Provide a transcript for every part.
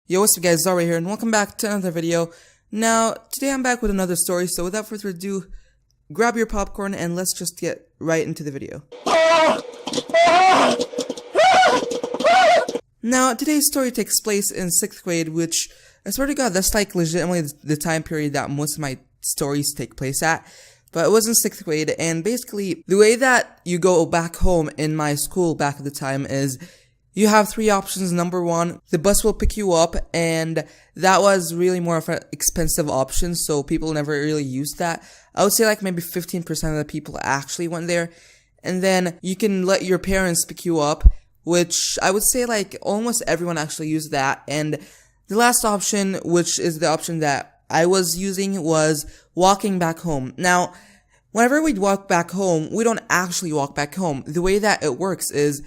Yo, what's up guys, ZarWay here, and welcome back to another video. Now, today I'm back with another story, so without further ado, grab your popcorn and let's just get right into the video. Now, today's story takes place in 6th grade, which, I swear to god, that's like legitimately the time period that most of my stories take place at. But it was in 6th grade, and basically, the way that you go back home in my school back at the time is, you have 3 options. Number 1, the bus will pick you up, and that was really more of an expensive option, so people never really used that. I would say like maybe 15% of the people actually went there. And then you can let your parents pick you up, which I would say like almost everyone actually used that. And the last option, which is the option that I was using, was walking back home. Now, whenever we walk back home, we don't actually walk back home. The way that it works is,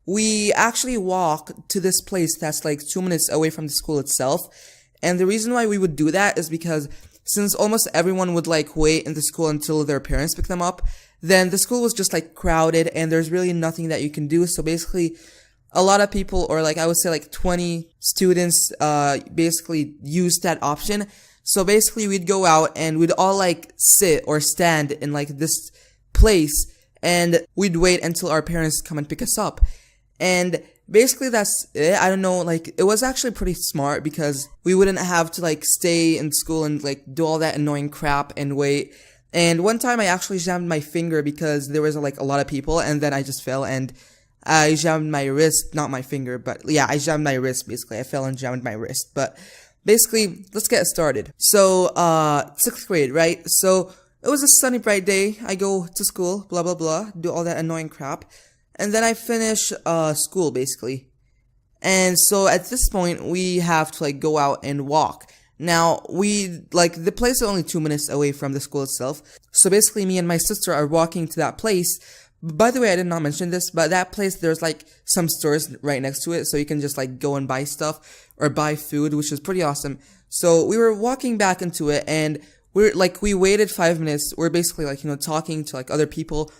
we actually walk to this place that's like 2 minutes away from the school itself. And the reason why we would do that is because since almost everyone would like wait in the school until their parents pick them up, then the school was just like crowded and there's really nothing that you can do. So basically, a lot of people, or like I would say like 20 students, basically used that option. So basically we'd go out and we'd all like sit or stand in like this place and we'd wait until our parents come and pick us up. And basically that's it. I don't know, like, it was actually pretty smart because we wouldn't have to, like, stay in school and, like, do all that annoying crap and wait. And one time I actually jammed my finger because there was, like, a lot of people, and then I just fell, and I jammed my wrist, not my finger, but, yeah, I jammed my wrist, basically. I fell and jammed my wrist, but basically, let's get started. So, 6th grade, right? So, it was a sunny, bright day. I go to school, blah, blah, blah, do all that annoying crap. And then I finish, school, basically. And so, at this point, we have to, like, go out and walk. Now, the place is only 2 minutes away from the school itself. So, basically, me and my sister are walking to that place. By the way, I did not mention this, but that place, there's, like, some stores right next to it. So, you can just, like, go and buy stuff or buy food, which is pretty awesome. So, we were walking back into it, and we waited 5 minutes. We're basically, like, talking to, like, other people.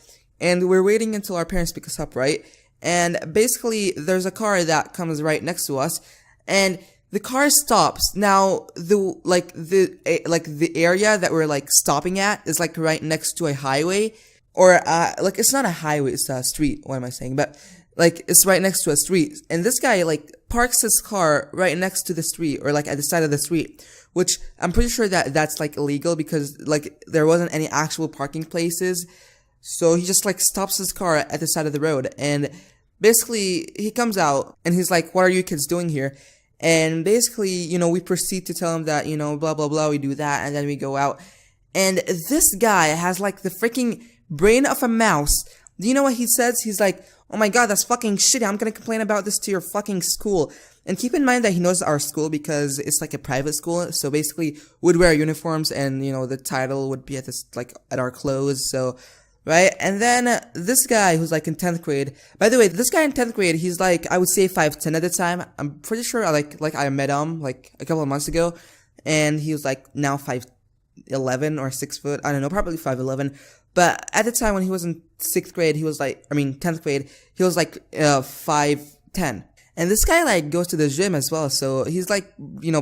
And we're waiting until our parents pick us up, right? And basically, there's a car that comes right next to us, and the car stops. Now, the area that we're, like, stopping at is, like, right next to a highway, or, it's not a highway, it's a street, what am I saying? But, like, it's right next to a street, and this guy, like, parks his car right next to the street, or, like, at the side of the street, which I'm pretty sure that that's, like, illegal, because, like, there wasn't any actual parking places. So he just, like, stops his car at the side of the road, and basically, he comes out, and he's like, what are you kids doing here? And basically, we proceed to tell him that, blah, blah, blah, we do that, and then we go out. And this guy has, like, the freaking brain of a mouse. Do you know what he says? He's like, oh my god, that's fucking shitty, I'm gonna complain about this to your fucking school. And keep in mind that he knows our school because it's, like, a private school, so basically, we'd wear uniforms, and, the title would be at our clothes, so... Right? And then, this guy who's, like, in 10th grade, by the way, this guy in 10th grade, he's, like, I would say 5'10" at the time. I'm pretty sure, I met him, like, a couple of months ago, and he was, like, now 5'11" or 6 foot, I don't know, probably 5'11", but at the time when he was in 6th grade, he was, 10th grade, he was, 5'10", and this guy, like, goes to the gym as well, so he's, like,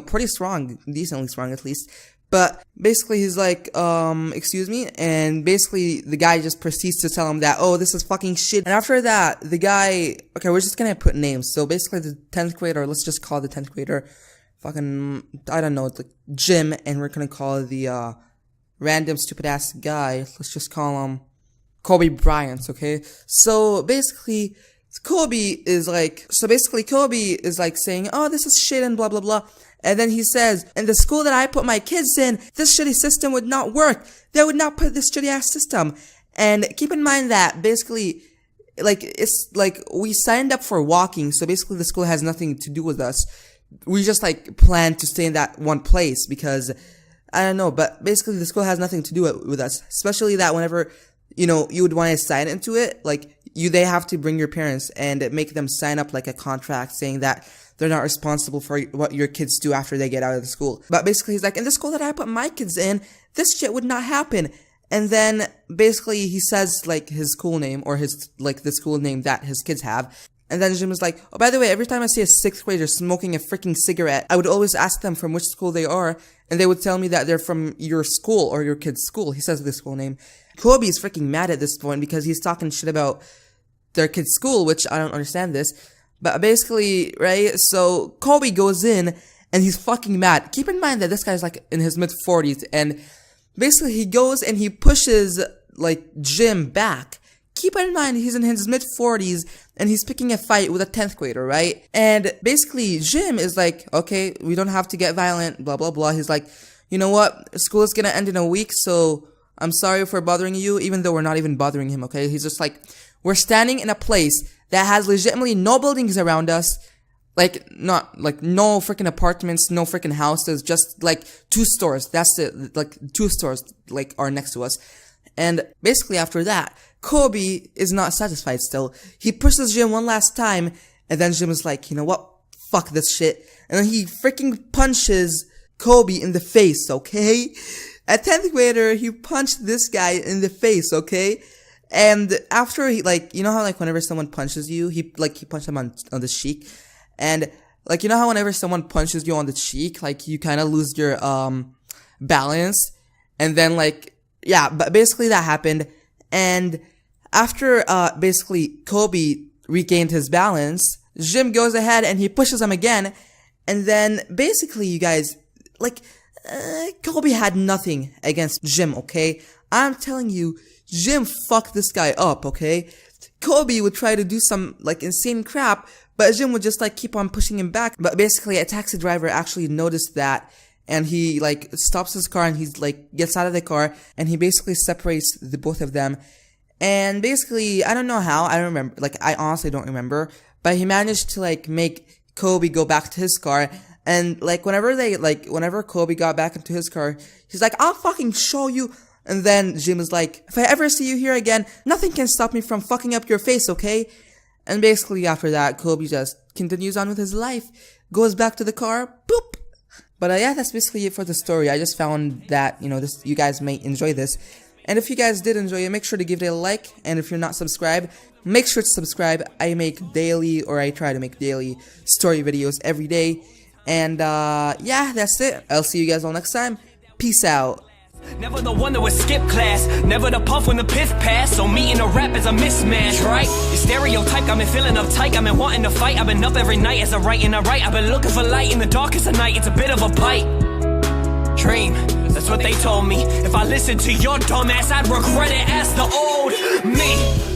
pretty strong, decently strong at least. But basically he's like, excuse me, and basically the guy just proceeds to tell him that, oh, this is fucking shit. And after that, the guy, okay, we're just gonna put names. So basically the 10th grader, let's just call the 10th grader, fucking, I don't know, like Jim, and we're gonna call the, random stupid ass guy, let's just call him Kobe Bryant, okay? So basically, Kobe is like saying, oh, this is shit and blah, blah, blah. And then he says, in the school that I put my kids in, this shitty system would not work. They would not put this shitty ass system. And keep in mind that basically, it's we signed up for walking. So basically the school has nothing to do with us. We just plan to stay in that one place because, I don't know, but basically the school has nothing to do with us. Especially that whenever, you would want to sign into it, they have to bring your parents and make them sign up a contract saying that they're not responsible for what your kids do after they get out of the school. But basically, he's like, in the school that I put my kids in, this shit would not happen. And then, basically, he says, his school name, or the school name that his kids have. And then Jim was like, oh, by the way, every time I see a 6th grader smoking a freaking cigarette, I would always ask them from which school they are, and they would tell me that they're from your school or your kid's school. He says the school name. Kobe is freaking mad at this point because he's talking shit about their kid's school, which I don't understand this. But basically, right, so Kobe goes in and he's fucking mad. Keep in mind that this guy's like in his mid-40s, and basically he goes and he pushes like Jim back. Keep in mind he's in his mid-40s and he's picking a fight with a 10th grader, right? And basically Jim is like, okay, we don't have to get violent, blah, blah, blah. He's like, you know what? School is gonna end in a week, so I'm sorry for bothering you, even though we're not even bothering him, okay? He's just like, we're standing in a place that has legitimately no buildings around us, like, not, like, no freaking apartments, no freaking houses, just, like, 2 stores. That's it, like, 2 stores, like, are next to us. And basically after that, Kobe is not satisfied still. He pushes Jim one last time, and then Jim is like, you know what? Fuck this shit. And then he freaking punches Kobe in the face, okay? A 10th grader, he punched this guy in the face, okay? And after he, like, you know how, like, whenever someone punches you, he punched him on the cheek? And, like, you know how whenever someone punches you on the cheek, like, you kind of lose your, balance? And then, like, yeah, but basically that happened. And after, basically, Kobe regained his balance, Jim goes ahead and he pushes him again. And then, basically, you guys, like, Kobe had nothing against Jim, okay? I'm telling you, Jim fucked this guy up, okay? Kobe would try to do some, like, insane crap, but Jim would just, like, keep on pushing him back. But basically, a taxi driver actually noticed that, and he, like, stops his car, and he's, like, gets out of the car, and he basically separates the both of them. And basically, I don't know how, I don't remember, like, I honestly don't remember, but he managed to, like, make Kobe go back to his car. And, like, whenever Kobe got back into his car, he's like, I'll fucking show you. And then Jim is like, if I ever see you here again, nothing can stop me from fucking up your face, okay? And basically after that, Kobe just continues on with his life, goes back to the car, boop. But yeah, that's basically it for the story. I just found that, you know, you guys may enjoy this. And if you guys did enjoy it, make sure to give it a like. And if you're not subscribed, make sure to subscribe. I try to make daily story videos every day. And yeah, that's it. I'll see you guys all next time. Peace out. Never the one that would skip class, never the puff when the piff pass. So me and the rap is a mismatch, right? You stereotype, got me feeling uptight, got me wanting to fight. I've been up every night as I write and I write. I've been looking for light in the darkest of night. It's a bit of a pipe dream, that's what they told me. If I listened to your dumb ass, I'd regret it as the old me.